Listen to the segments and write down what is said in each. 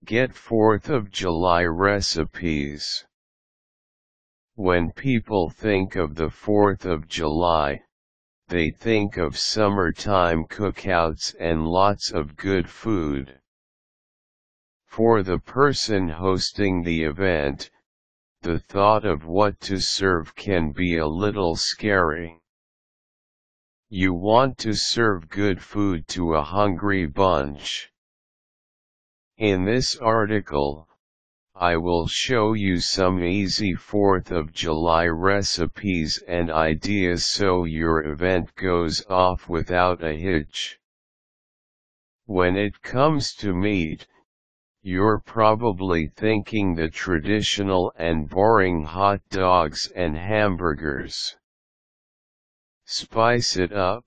Get 4th of July recipes. When people think of the 4th of July, they think of summertime cookouts and lots of good food. For the person hosting the event, the thought of what to serve can be a little scary. You want to serve good food to a hungry bunch. In this article, I will show you some easy 4th of July recipes and ideas so your event goes off without a hitch. When it comes to meat, you're probably thinking the traditional and boring hot dogs and hamburgers. Spice it up.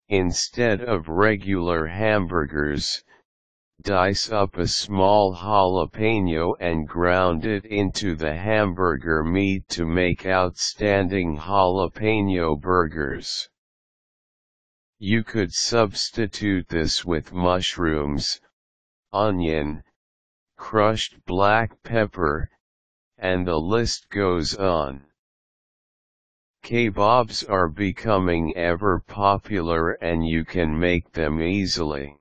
Instead of regular hamburgers, dice up a small jalapeño and ground it into the hamburger meat to make outstanding jalapeno burgers. You could substitute this with mushrooms, onion, crushed black pepper, and the list goes on. Kabobs are becoming ever popular and you can make them easily.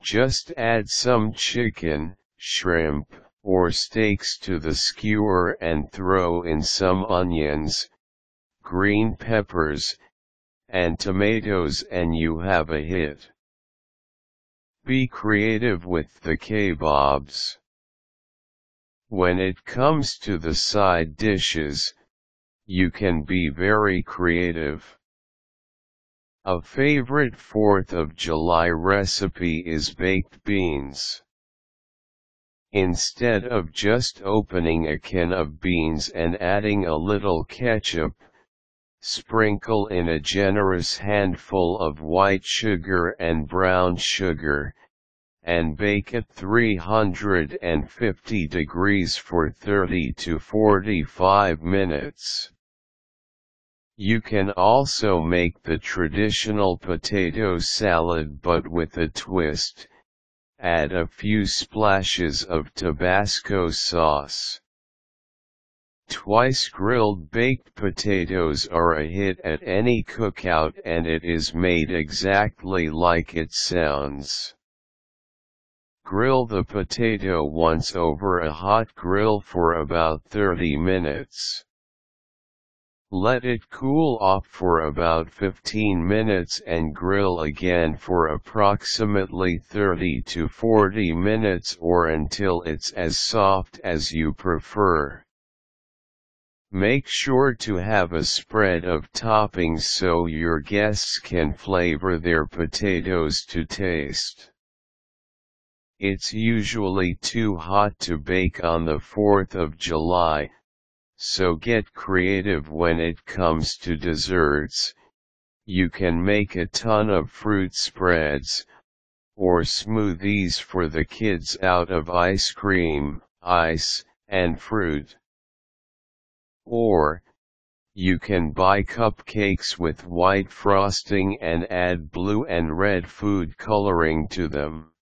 Just add some chicken, shrimp, or steaks to the skewer and throw in some onions, green peppers, and tomatoes and you have a hit. Be creative with the kabobs. When it comes to the side dishes, you can be very creative. A favorite 4th of July recipe is baked beans. Instead of just opening a can of beans and adding a little ketchup, sprinkle in a generous handful of white sugar and brown sugar, and bake at 350 degrees for 30 to 45 minutes. You can also make the traditional potato salad but with a twist. Add a few splashes of Tabasco sauce. Twice grilled baked potatoes are a hit at any cookout and it is made exactly like it sounds. Grill the potato once over a hot grill for about 30 minutes. Let it cool off for about 15 minutes and grill again for approximately 30 to 40 minutes or until it's as soft as you prefer. Make sure to have a spread of toppings so your guests can flavor their potatoes to taste. It's usually too hot to bake on the 4th of July, so get creative when it comes to desserts. You can make a ton of fruit spreads, or smoothies for the kids out of ice cream, ice, and fruit. Or, you can buy cupcakes with white frosting and add blue and red food coloring to them.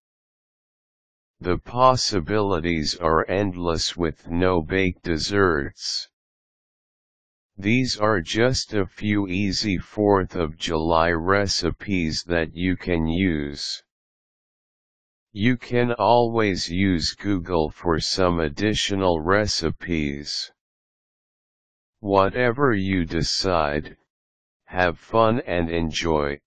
The possibilities are endless with no-bake desserts. These are just a few easy 4th of July recipes that you can use. You can always use Google for some additional recipes. Whatever you decide, have fun and enjoy.